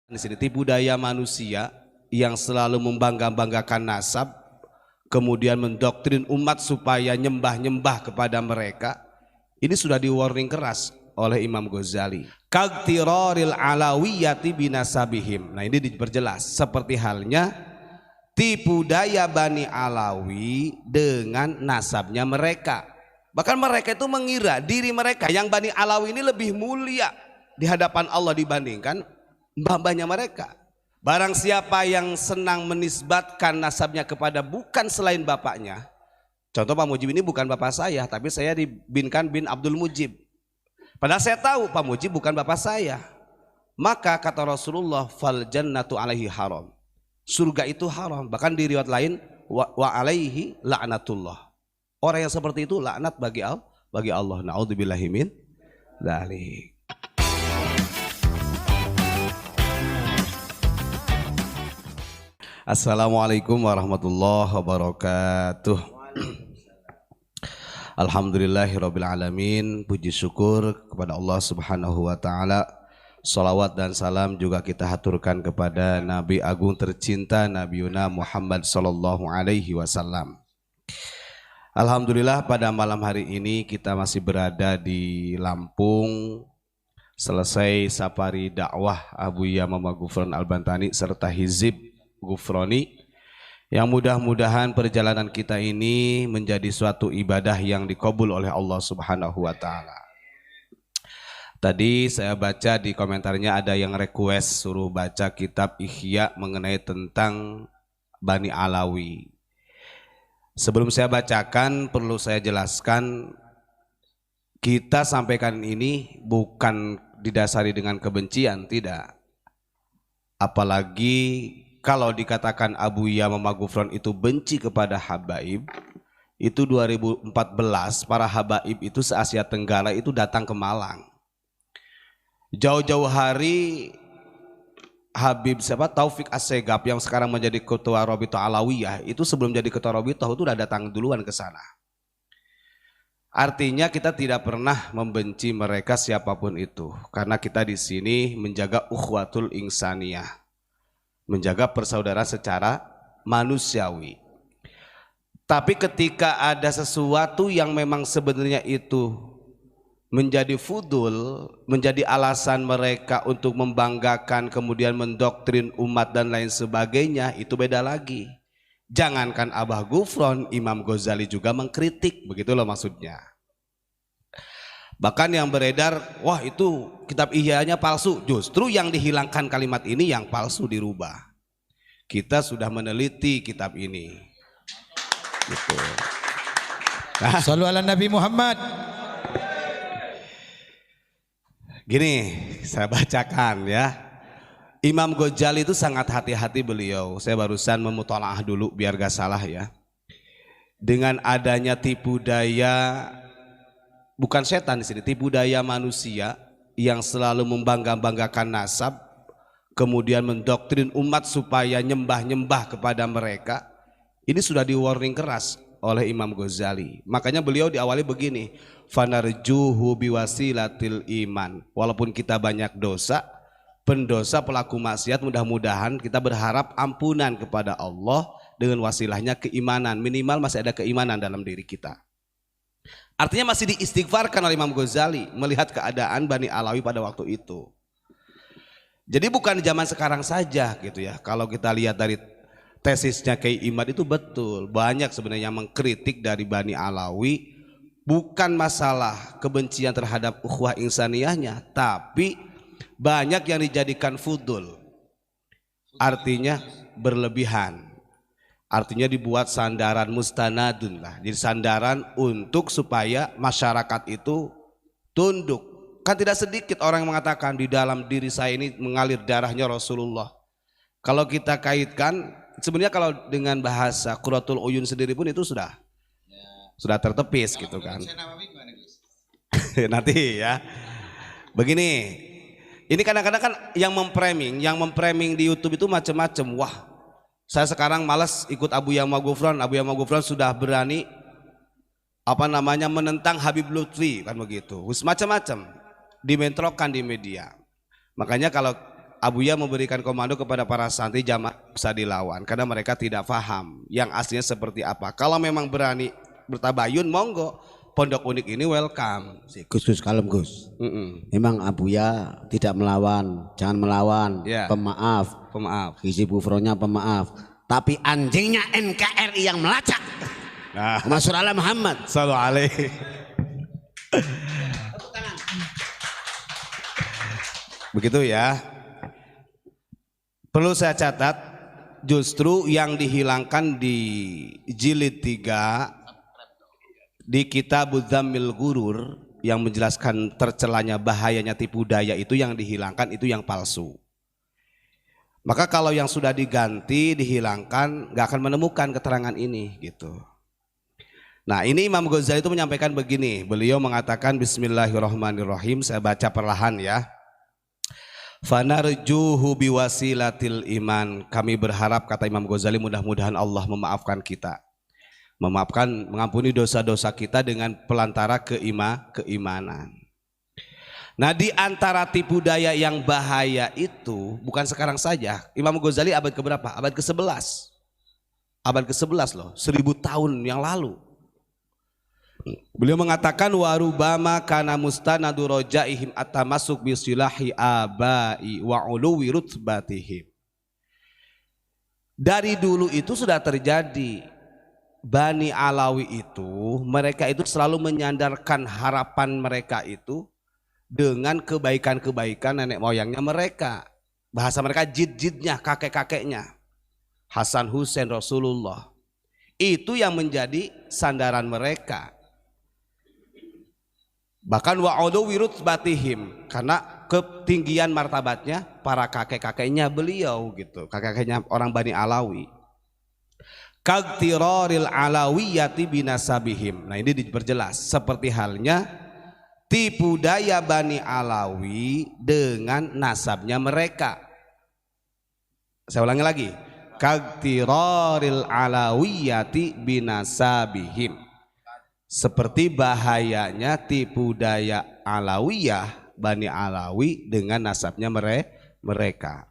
Di sini tipu daya manusia yang selalu membangga-banggakan nasab, kemudian mendoktrin umat supaya nyembah-nyembah kepada mereka. Ini sudah di warning keras oleh Imam Ghazali. Kagtiraril alawiyati binasabihim. Nah, ini diperjelas seperti halnya tipu daya Bani Alawi dengan nasabnya mereka. Bahkan mereka itu mengira diri mereka yang Bani Alawi ini lebih mulia di hadapan Allah dibandingkan mbah-mbahnya mereka. Barang siapa yang senang menisbatkan nasabnya kepada bukan selain bapaknya. Contoh, Pak Mujib ini bukan bapak saya, tapi saya dibinkan bin Abdul Mujib. Padahal saya tahu Pak Mujib bukan bapak saya. Maka kata Rasulullah, fal jannatu alaihi haram. Surga itu haram. Bahkan di riwayat lain, wa alaihi la'natullah. Orang yang seperti itu laknat bagi Allah. Na'udzubillahi min dzalik. Assalamualaikum warahmatullahi wabarakatuh. Alhamdulillahirabbil alamin. Puji syukur kepada Allah Subhanahu wa taala. Salawat dan salam juga kita haturkan kepada Nabi agung tercinta Nabi Muhammad sallallahu alaihi wasallam. Alhamdulillah pada malam hari ini kita masih berada di Lampung. Selesai safari dakwah Abu Ya Mama Ghufran Al-Bantani serta Hizib Ghufrani, yang mudah-mudahan perjalanan kita ini menjadi suatu ibadah yang dikabul oleh Allah Subhanahu wa taala. Tadi saya baca di komentarnya ada yang request suruh baca kitab Ihya mengenai tentang Bani Alawi. Sebelum saya bacakan, perlu saya jelaskan, kita sampaikan ini bukan didasari dengan kebencian, tidak. Apalagi kalau dikatakan Abu Ya Mama Ghufran itu benci kepada habaib, itu 2014 para habaib itu se-Asia Tenggara itu datang ke Malang. Jauh-jauh hari Habib Taufik Assegaf yang sekarang menjadi ketua Rabithah Alawiyah itu sebelum jadi ketua Rabithah itu udah datang duluan ke sana. Artinya kita tidak pernah membenci mereka siapapun itu, karena kita di sini menjaga ukhuwatul insaniyah, menjaga persaudaraan secara manusiawi. Tapi ketika ada sesuatu yang memang sebenarnya itu menjadi fudul, menjadi alasan mereka untuk membanggakan, kemudian mendoktrin umat dan lain sebagainya, itu beda lagi. Jangankan Abah Ghufran, Imam Ghazali juga mengkritik, begitu loh maksudnya. Bahkan yang beredar, wah itu kitab Ihya-nya palsu. Justru yang dihilangkan kalimat ini yang palsu dirubah. Kita sudah meneliti kitab ini. Gitu. Nah, Shallu ala Nabi Muhammad. Gini, saya bacakan ya. Imam Ghazali itu sangat hati-hati beliau. Saya barusan memutalaah dulu biar gak salah ya. Dengan adanya tipu daya, bukan setan di sini, tipu daya manusia yang selalu membangga-banggakan nasab, kemudian mendoktrin umat supaya nyembah-nyembah kepada mereka. Ini sudah di warning keras oleh Imam Ghazali. Makanya beliau diawali begini, fanarjuhu biwasilatil iman. Walaupun kita banyak dosa, pendosa pelaku maksiat, mudah-mudahan kita berharap ampunan kepada Allah dengan wasilahnya keimanan. Minimal masih ada keimanan dalam diri kita. Artinya masih diistighfarkan oleh Imam Ghazali melihat keadaan Bani Alawi pada waktu itu. Jadi bukan zaman sekarang saja gitu ya. Kalau kita lihat dari tesisnya Kiai Imad itu betul. Banyak sebenarnya yang mengkritik dari Bani Alawi. Bukan masalah kebencian terhadap ukhuwah insaniyahnya, tapi banyak yang dijadikan fudul. Artinya berlebihan. Artinya dibuat sandaran mustanadun lah. Jadi sandaran untuk supaya masyarakat itu tunduk. Kan tidak sedikit orang yang mengatakan di dalam diri saya ini mengalir darahnya Rasulullah. Kalau kita kaitkan, sebenarnya kalau dengan bahasa Qurratul Uyun sendiri pun itu sudah tertepis gitu kan. Nanti ya. Begini, ini kadang-kadang kan yang memframing di YouTube itu macam-macam. Wah, saya sekarang malas ikut Abu Ya Mama Ghufran. Abu Ya Mama Ghufran sudah berani menentang Habib Lutfi kan begitu. Macam-macam dimentrokan di media. Makanya kalau Abuya memberikan komando kepada para santri jamaah bisa dilawan karena mereka tidak paham yang aslinya seperti apa. Kalau memang berani bertabayun, monggo. Pondok Unik ini welcome. Gus kalem Gus. Memang Abuya tidak melawan, jangan melawan. Ya. Pemaaf. Hizib Ufronya pemaaf. Tapi anjingnya NKRI yang melacak. Nah. Masuk ala Muhammad. Sallallahu alaihi. Begitu ya. Perlu saya catat, justru yang dihilangkan di jilid 3 di kitab Dzammil Ghurur yang menjelaskan tercelanya bahayanya tipu daya, itu yang dihilangkan, itu yang palsu. Maka kalau yang sudah diganti, dihilangkan, nggak akan menemukan keterangan ini gitu. Nah, ini Imam Ghazali itu menyampaikan begini. Beliau mengatakan Bismillahirrahmanirrahim. Saya baca perlahan ya. Fanarjuhu biwasilatil iman. Kami berharap, kata Imam Ghazali, mudah-mudahan Allah memaafkan kita. Mengampuni dosa-dosa kita dengan pelantara keimanan. Nah, di antara tipu daya yang bahaya itu bukan sekarang saja. Imam Ghazali abad keberapa? Abad ke-11. Abad ke-11 loh, 1000 tahun yang lalu. Beliau mengatakan warubama kana mustanadu rojaihim atamasuk bisilahi abai wa uluwi rutbatihim. Dari dulu itu sudah terjadi. Bani Alawi itu, mereka itu selalu menyandarkan harapan mereka itu dengan kebaikan-kebaikan nenek moyangnya mereka. Bahasa mereka jid-jidnya, kakek-kakeknya. Hasan Husain Rasulullah. Itu yang menjadi sandaran mereka. Bahkan wa'udu wirutbatihim, karena ketinggian martabatnya para kakek-kakeknya beliau gitu. Kakek-kakeknya orang Bani Alawi. Kagtiroril alawiyati binasabihim. Nah, ini diperjelas seperti halnya tipu daya Bani Alawi dengan nasabnya mereka. Saya ulangi lagi. Kagtiroril alawiyati binasabihim. Seperti bahayanya tipu daya Alawiyah Bani Alawi dengan nasabnya mereka.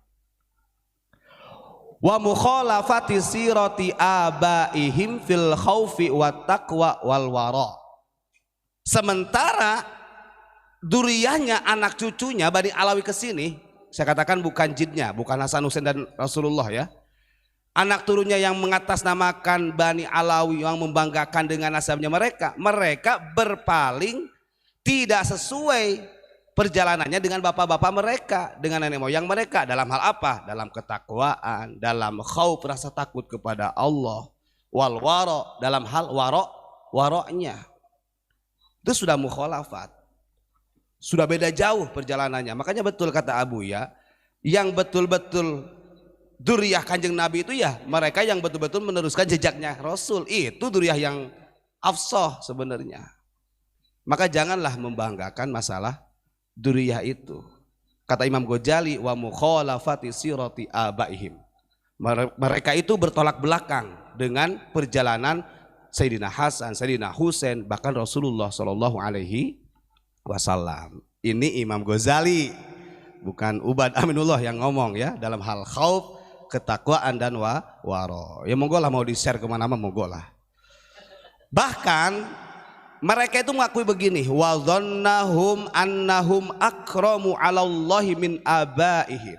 Wa mukhalafati sirati abaihim fil khaufi wat taqwa wal wara. Sementara duriyahnya, anak cucunya Bani Alawi ke sini, saya katakan bukan jidnya, bukan Hasan Husain dan Rasulullah ya. Anak turunnya yang mengatasnamakan Bani Alawi, yang membanggakan dengan nasabnya mereka, mereka berpaling tidak sesuai perjalanannya dengan bapak-bapak mereka, dengan nenek moyang mereka. Dalam hal apa? Dalam ketakwaan, dalam khauf, rasa takut kepada Allah, wal waro, dalam hal waroknya. Itu sudah mukhalafat, sudah beda jauh perjalanannya. Makanya betul kata Abu ya, yang betul-betul duriyah Kanjeng Nabi itu ya mereka yang betul-betul meneruskan jejaknya Rasul. Itu duriyah yang afsah sebenarnya. Maka janganlah membanggakan masalah duriyah itu. Kata Imam Ghazali wa mukhalafati sirati abaihim. Mereka itu bertolak belakang dengan perjalanan Sayyidina Hasan, Sayyidina Husain, bahkan Rasulullah Shallallahu alaihi wasallam. Ini Imam Ghazali, bukan Ubad Aminullah yang ngomong ya, dalam hal khauf, ketakwaan dan waro. Ya monggo lah, mau di-share kemana-mana monggo lah. Bahkan mereka itu mengakui begini, wa dhannahum annahum akramu 'alallahi min abaihim.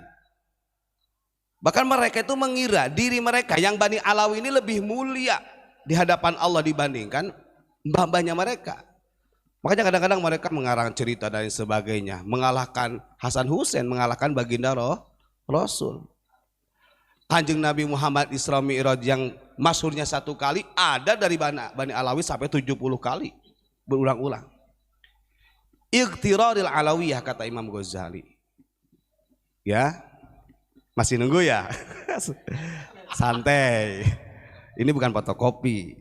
Bahkan mereka itu mengira diri mereka yang Bani Alawi ini lebih mulia di hadapan Allah dibandingkan mbah-mbahnya mereka. Makanya kadang-kadang mereka mengarang cerita dan sebagainya, mengalahkan Hasan Husain, mengalahkan baginda Rasul. Kanjeng Nabi Muhammad Isra Mi'raj yang masyhurnya 1 kali, ada dari Bani Alawi sampai 70 kali. Berulang-ulang. Iqtiraril alawiyah kata Imam Ghazali. Ya, masih nunggu ya? Santai. Ini bukan fotokopi.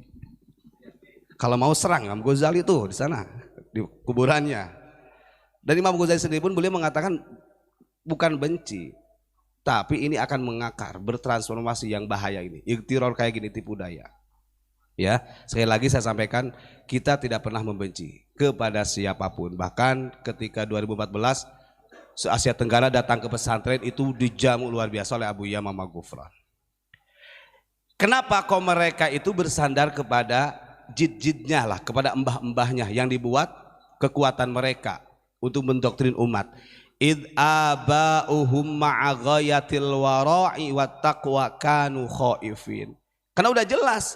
Kalau mau serang Imam Ghazali tuh di sana, di kuburannya. Dan Imam Ghazali sendiri pun beliau mengatakan bukan benci, tapi ini akan mengakar, bertransformasi yang bahaya ini. Iqtirar kayak gini, tipu daya. Ya, sekali lagi saya sampaikan, kita tidak pernah membenci kepada siapapun. Bahkan ketika 2014 se-Asia Tenggara datang ke pesantren itu dijamu luar biasa oleh Abu Yamamah Ghufran. Kenapa kok mereka itu bersandar kepada jid-jidnya lah, kepada embah-embahnya yang dibuat kekuatan mereka untuk mendoktrin umat. Id aba'uhum ma'a ghayatil wara'i wat taqwa kanu khaifin. Karena udah jelas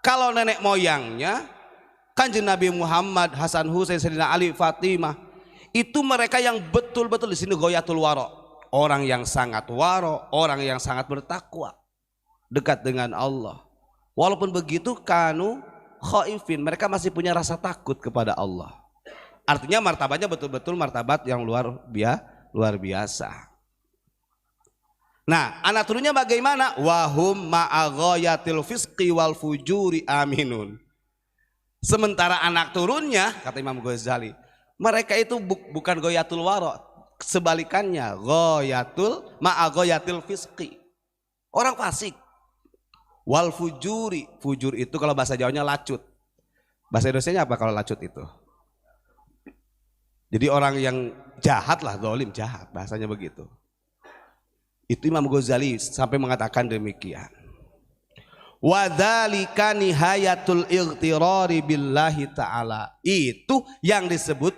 kalau nenek moyangnya Kanjeng Nabi Muhammad, Hasan Husain, Sayyidina Ali, Fatimah, itu mereka yang betul-betul di sini ghayatul wara, orang yang sangat wara, orang yang sangat bertakwa, dekat dengan Allah. Walaupun begitu kanu khaifin, mereka masih punya rasa takut kepada Allah. Artinya martabatnya betul-betul martabat yang luar biasa. Nah, anak turunnya bagaimana? Wahum ma'a ghayatil fisqi wal fujuri aminun. Sementara anak turunnya, kata Imam Ghazali, mereka itu bukan ghayatul wara, sebalikannya ma'a ghayatil fisqi. Orang fasik. Wal fujuri, fujur itu kalau bahasa Jawanya lacut. Bahasa Indonesianya apa kalau lacut itu? Jadi orang yang jahat lah, zalim, jahat, bahasanya begitu. Itu Imam Ghazali sampai mengatakan demikian. Wa dzalika nihayatul ightirari billahi ta'ala. Itu yang disebut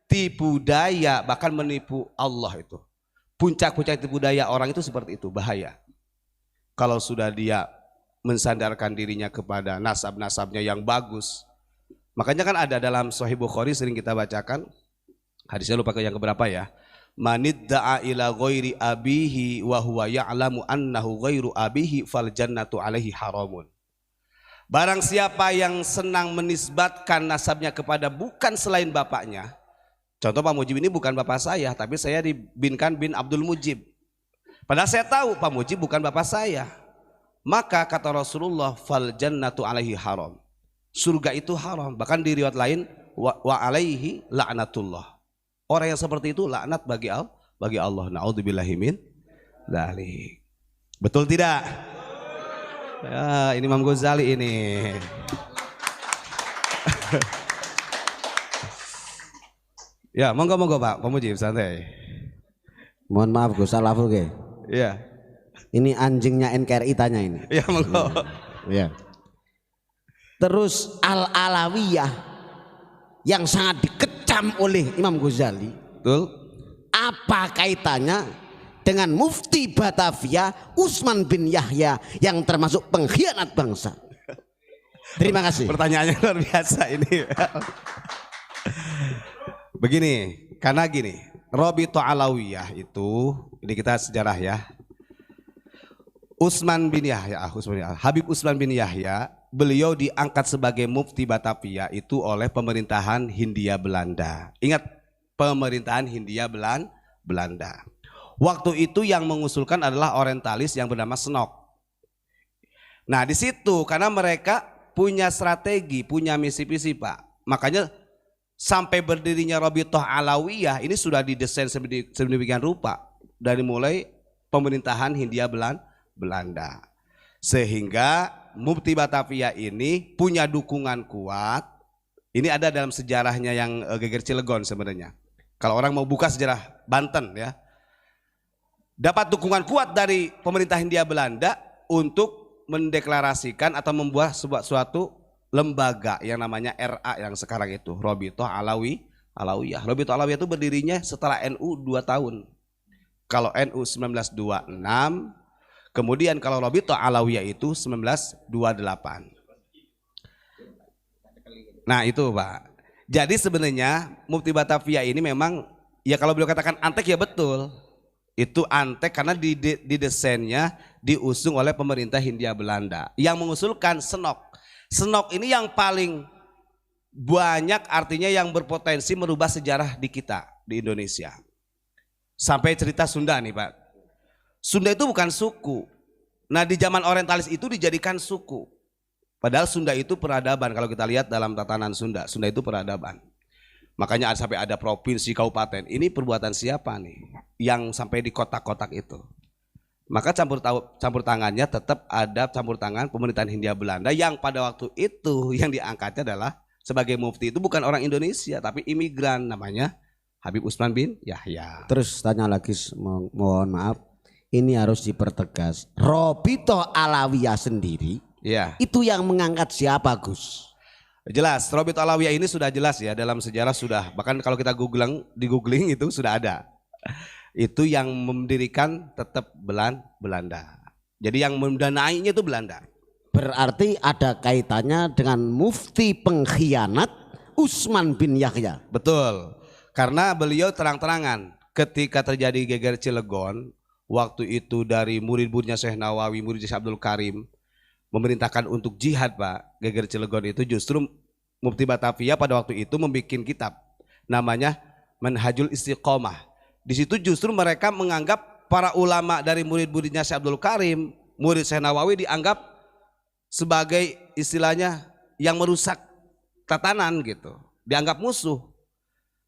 tipu daya, bahkan menipu Allah itu. Puncak-puncak tipu daya orang itu seperti itu, bahaya. Kalau sudah dia mensandarkan dirinya kepada nasab-nasabnya yang bagus. Makanya kan ada dalam Sahih Bukhari sering kita bacakan, hadisnya lupa ke yang keberapa ya. Manidda'a ila ghairi abihi wa huwa ya'lamu annahu ghairu abihi fal jannatu alaihi haramun. Barang siapa yang senang menisbatkan nasabnya kepada bukan selain bapaknya. Contoh Pak Mujib ini bukan bapak saya, tapi saya dibinkan bin Abdul Mujib. Padahal saya tahu Pak Mujib bukan bapak saya. Maka kata Rasulullah fal jannatu alaihi haram. Surga itu haram. Bahkan di riwayat lain wa alaihi la'natullah. Orang yang seperti itu laknat bagi Allah. Na'udzubillahi min dzalik. Betul tidak? Ya, ini Imam Ghazali ini. Ya, monggo Pak, Mujib santai. Mohon maaf Gus, salah Fulge. Iya. Ini anjingnya NKRI tanya ini. Iya, monggo. Iya. Terus Al-Alawiyah yang sangat dikecam oleh Imam Ghazali. Betul. Apa kaitannya dengan Mufti Batavia Utsman bin Yahya yang termasuk pengkhianat bangsa? Terima kasih. Pertanyaannya luar biasa ini. Begini, karena gini, Rabithah Alawiyah itu, ini kita sejarah ya. Habib Utsman bin Yahya, beliau diangkat sebagai mufti Batavia itu oleh pemerintahan Hindia Belanda. Ingat, pemerintahan Hindia Belanda. Waktu itu yang mengusulkan adalah orientalis yang bernama Snok. Nah di situ karena mereka punya strategi, punya misi-misi Pak. Makanya sampai berdirinya Rabithah Alawiyah ini sudah didesain sedemikian rupa dari mulai pemerintahan Hindia Belanda. Sehingga Mufti Batavia ini punya dukungan kuat. Ini ada dalam sejarahnya yang Geger Cilegon sebenarnya. Kalau orang mau buka sejarah Banten ya. Dapat dukungan kuat dari pemerintah Hindia Belanda untuk mendeklarasikan atau membuat suatu lembaga yang namanya RA yang sekarang itu Rabithah Alawiyah. Rabithah Alawiyah itu berdirinya setelah NU 2 tahun. Kalau NU 1926, kemudian kalau Rabithah Alawiyah itu 1928. Nah itu Pak. Jadi sebenarnya Mufti Batavia ini memang ya kalau beliau katakan antek ya betul. Itu antek karena didesainnya diusung oleh pemerintah Hindia Belanda. Yang mengusulkan Snok. Snok ini yang paling banyak artinya yang berpotensi merubah sejarah di kita di Indonesia. Sampai cerita Sunda nih Pak. Sunda itu bukan suku. Nah di zaman orientalis itu dijadikan suku. Padahal Sunda itu peradaban. Kalau kita lihat dalam tatanan Sunda, Sunda itu peradaban. Makanya sampai ada provinsi, kabupaten. Ini perbuatan siapa nih yang sampai di kotak-kotak itu? Maka campur tangannya tetap ada campur tangan pemerintahan Hindia Belanda yang pada waktu itu yang diangkatnya adalah sebagai mufti itu bukan orang Indonesia tapi imigran namanya Habib Utsman bin Yahya. Terus tanya lagi, mohon maaf, ini harus dipertegas. Robito Alawiyah sendiri Iya. itu yang mengangkat siapa, Gus? Jelas, Robito Alawiyah ini sudah jelas ya, dalam sejarah sudah, bahkan kalau kita googling itu sudah ada. Itu yang mendirikan tetap Belanda. Jadi yang mendanainya itu Belanda. Berarti ada kaitannya dengan mufti pengkhianat Utsman bin Yahya. Betul. Karena beliau terang-terangan ketika terjadi geger Cilegon, waktu itu dari murid-muridnya Syekh Nawawi, murid Syekh Abdul Karim memerintahkan untuk jihad, Pak. Geger Cilegon itu justru Mufti Batavia pada waktu itu membuat kitab namanya Manhajul Istiqomah. Di situ justru mereka menganggap para ulama dari murid-muridnya Syekh Abdul Karim, murid Syekh Nawawi dianggap sebagai istilahnya yang merusak tatanan gitu, dianggap musuh.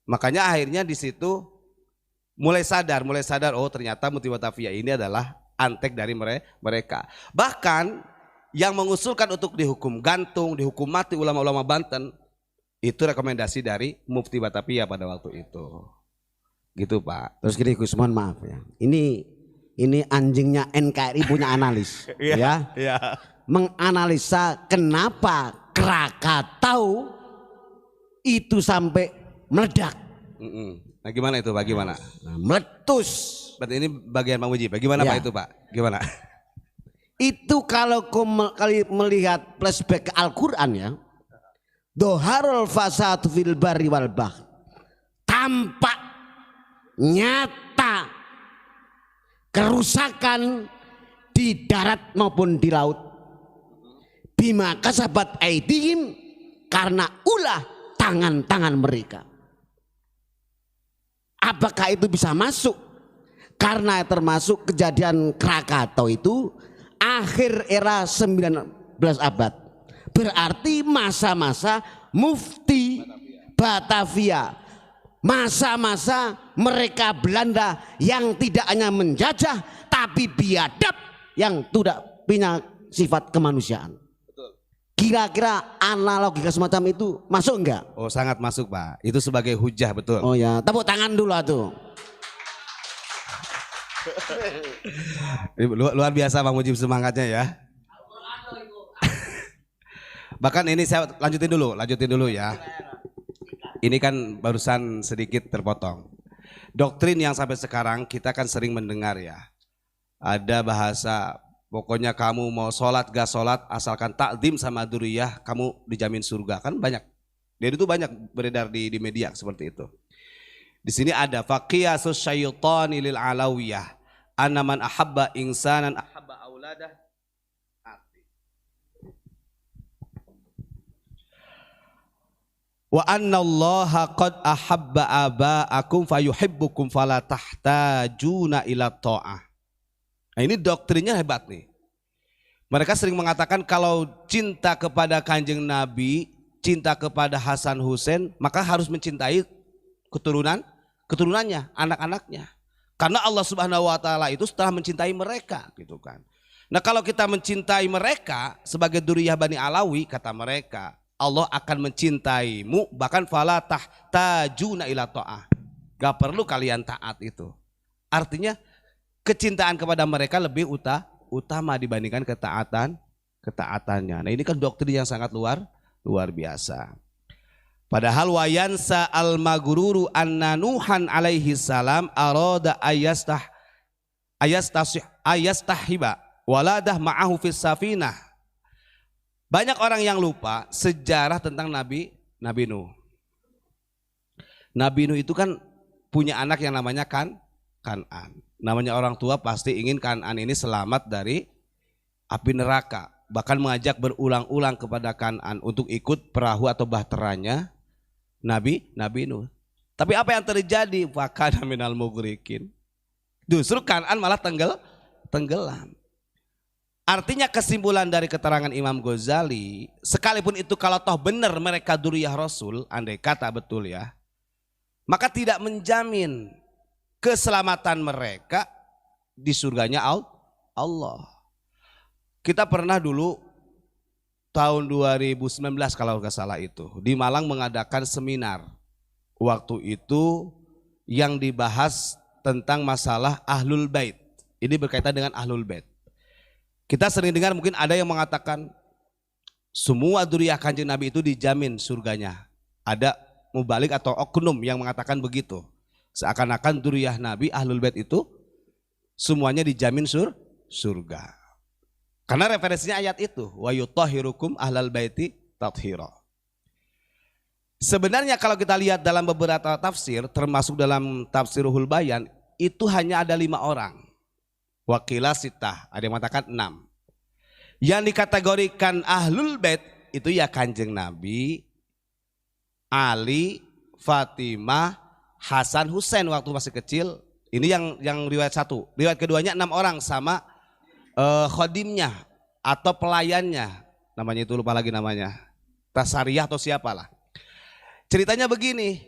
Makanya akhirnya di situ mulai sadar oh ternyata Mufti Batavia ini adalah antek dari mereka. Bahkan yang mengusulkan untuk dihukum gantung, dihukum mati ulama-ulama Banten itu rekomendasi dari Mufti Batavia pada waktu itu. Gitu, Pak. Terus gini Gus, mohon maaf ya. Ini anjingnya NKRI punya analis ya. Iya. Menganalisa kenapa Krakatau itu sampai meledak. Nah gimana itu Pak, gimana? Nah, meletus. Berarti ini bagian Pak Muji, bagaimana Ya. Pak itu Pak? Gimana? Itu kalau kali melihat flashback ke Al-Quran ya. Doharul fasadu fil barri wal bahr. Tampak nyata kerusakan di darat maupun di laut. Bima kasabat aidihim, karena ulah tangan-tangan mereka. Apakah itu bisa masuk? Karena termasuk kejadian Krakatau itu akhir era 19 abad. Berarti masa-masa Mufti Batavia, masa-masa mereka Belanda yang tidak hanya menjajah tapi biadab, yang tidak punya sifat kemanusiaan. Kira-kira analogika semacam itu masuk enggak? Oh sangat masuk Pak, itu sebagai hujah betul. Oh ya, tepuk tangan dulu atuh. Luar biasa Bang Mujib semangatnya ya. Bahkan ini saya lanjutin dulu ya. Ini kan barusan sedikit terpotong. Doktrin yang sampai sekarang kita kan sering mendengar ya. Ada bahasa pokoknya kamu mau sholat gak sholat asalkan takdim sama duriyah kamu dijamin surga, kan banyak. Jadi itu banyak beredar di media seperti itu. Di sini ada faqiyasus syaitani lil alawiyah anna man ahabba insanan ahabba auladah. Wa anna allaha qad ahabba aba'akum fayuhibbukum fala tahtajuna ila ta'ah. Nah, ini doktrinnya hebat nih. Mereka sering mengatakan kalau cinta kepada Kanjeng Nabi, cinta kepada Hasan Hussein, maka harus mencintai keturunannya, anak-anaknya. Karena Allah Subhanahu wa taala itu setelah mencintai mereka gitu kan. Nah, kalau kita mencintai mereka sebagai duriyah Bani Alawi, kata mereka, Allah akan mencintaimu bahkan fala tahtajuna ila ta'ah. Gak perlu kalian taat itu. Artinya kecintaan kepada mereka lebih utama dibandingkan ketaatannya. Nah, ini kan doktrin yang sangat luar biasa. Padahal wayansa al-maghruru anna Nuhan alaihi salam arada ayastahiba waladah ma'ahu fis safinah. Banyak orang yang lupa sejarah tentang Nabi Nuh. Nabi Nuh itu kan punya anak yang namanya Kan'an. Namanya orang tua pasti ingin Kan'an ini selamat dari api neraka. Bahkan mengajak berulang-ulang kepada Kan'an untuk ikut perahu atau bahteranya Nabi Nuh. Tapi apa yang terjadi? Fakana minal mughriqin. Justru Kan'an malah tenggelam. Artinya kesimpulan dari keterangan Imam Ghazali, sekalipun itu kalau toh benar mereka duriyah Rasul, andai kata betul ya, maka tidak menjamin keselamatan mereka di surganya Allah. Kita pernah dulu tahun 2019 kalau nggak salah itu di Malang mengadakan seminar. Waktu itu yang dibahas tentang masalah ahlul bait. Ini berkaitan dengan ahlul bait. Kita sering dengar mungkin ada yang mengatakan semua dzurriyyah Kanjeng Nabi itu dijamin surganya. Ada mubalik atau oknum yang mengatakan begitu. Seakan-akan dzurriyyah Nabi ahlul bait itu semuanya dijamin surga. Karena referensinya ayat itu, wa yutahhirukum ahlal baiti tathira. Sebenarnya kalau kita lihat dalam beberapa tafsir, termasuk dalam tafsirul bayan, itu hanya ada 5 orang. Wakilah sitah, ada yang mengatakan 6. Yang dikategorikan ahlul bait itu ya Kanjeng Nabi, Ali, Fatimah, Hasan, Husain waktu masih kecil. Ini yang riwayat 1. Riwayat keduanya 6 orang sama khodimnya atau pelayannya. Namanya itu lupa lagi namanya. Tasariyah atau siapalah. Ceritanya begini,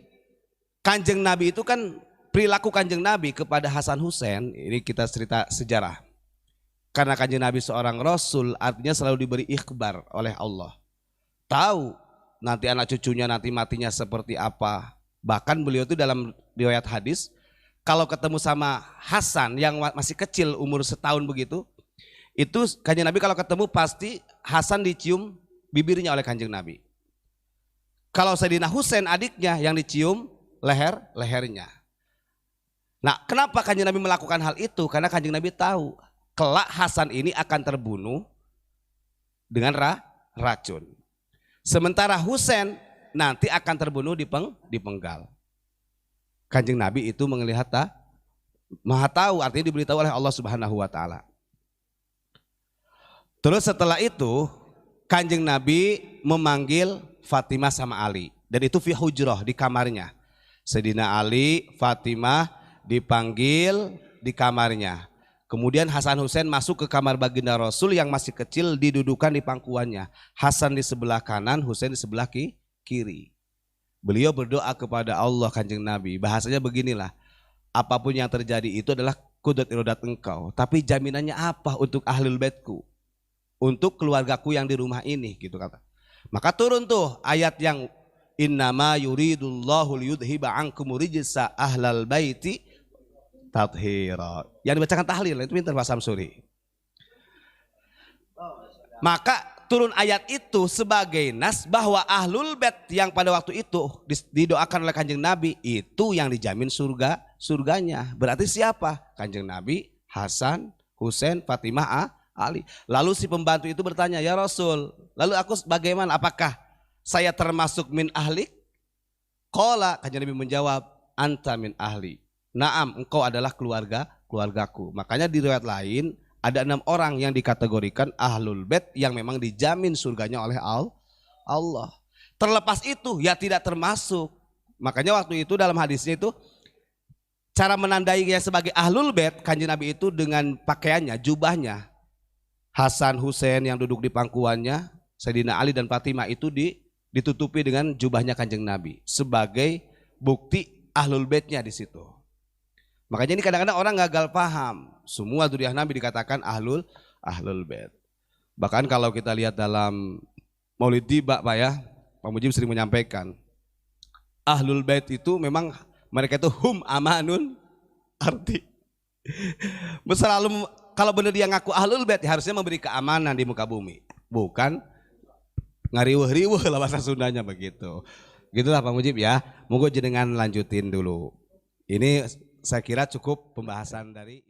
Kanjeng Nabi itu kan perilaku Kanjeng Nabi kepada Hasan Husain, ini kita cerita sejarah. Karena Kanjeng Nabi seorang Rasul, artinya selalu diberi ikhbar oleh Allah. Tahu nanti anak cucunya nanti matinya seperti apa. Bahkan beliau itu dalam riwayat hadis, kalau ketemu sama Hasan yang masih kecil umur setahun begitu, itu Kanjeng Nabi kalau ketemu pasti Hasan dicium bibirnya oleh Kanjeng Nabi. Kalau Sayyidina Husain adiknya yang dicium lehernya. Nah, kenapa Kanjeng Nabi melakukan hal itu? Karena Kanjeng Nabi tahu kelak Hasan ini akan terbunuh dengan racun. Sementara Husain nanti akan terbunuh dipenggal. Kanjeng Nabi itu melihat maha tahu, artinya diberitahu oleh Allah Subhanahu wa taala. Terus setelah itu Kanjeng Nabi memanggil Fatimah sama Ali, dan itu fi hujrah, di kamarnya. Sayyidina Ali, Fatimah dipanggil di kamarnya. Kemudian Hasan Husain masuk ke kamar baginda Rasul yang masih kecil, didudukan di pangkuannya. Hasan di sebelah kanan, Husain di sebelah kiri. Beliau berdoa kepada Allah Kanjeng Nabi. Bahasanya beginilah, apapun yang terjadi itu adalah qudrat iradat engkau. Tapi jaminannya apa untuk ahlul baitku? Untuk keluargaku yang di rumah ini, gitu kata. Maka turun tuh ayat yang innama yuridullahu liyudhiba ankum rijsa ahlal baiti tathira. Yang dibacakan tahlil itu pintar Pak Samsuri. Maka turun ayat itu sebagai nas bahwa ahlul bait yang pada waktu itu didoakan oleh Kanjeng Nabi itu yang dijamin surganya. Berarti siapa? Kanjeng Nabi, Hasan, Husain, Fatimah, Ali. Lalu si pembantu itu bertanya, ya Rasul, lalu aku bagaimana? Apakah saya termasuk min ahli? Qala, Kanjeng Nabi menjawab, anta min ahli. Naam, engkau adalah keluargaku. Makanya di riwayat lain ada 6 orang yang dikategorikan ahlul bait yang memang dijamin surganya oleh Allah. Terlepas itu ya tidak termasuk. Makanya waktu itu dalam hadisnya itu cara menandainya sebagai ahlul bait Kanjeng Nabi itu dengan pakaiannya, jubahnya. Hasan Husain yang duduk di pangkuannya, Sayyidina Ali dan Fatimah itu ditutupi dengan jubahnya Kanjeng Nabi sebagai bukti ahlul baitnya di situ. Makanya ini kadang-kadang orang gagal paham. Semua dzurriyyah Nabi dikatakan ahlul bait. Bahkan kalau kita lihat dalam Maulid Tiba, Pak ya, Pak Mujib sering menyampaikan, ahlul bait itu memang mereka itu hum amanun arti. Selalu kalau benar dia ngaku ahlul bait harusnya memberi keamanan di muka bumi, bukan ngariweh-riweh lah bahasa Sundanya begitu. Gitulah Pak Mujib ya. Monggo jenengan lanjutin dulu. Ini saya kira cukup pembahasan dari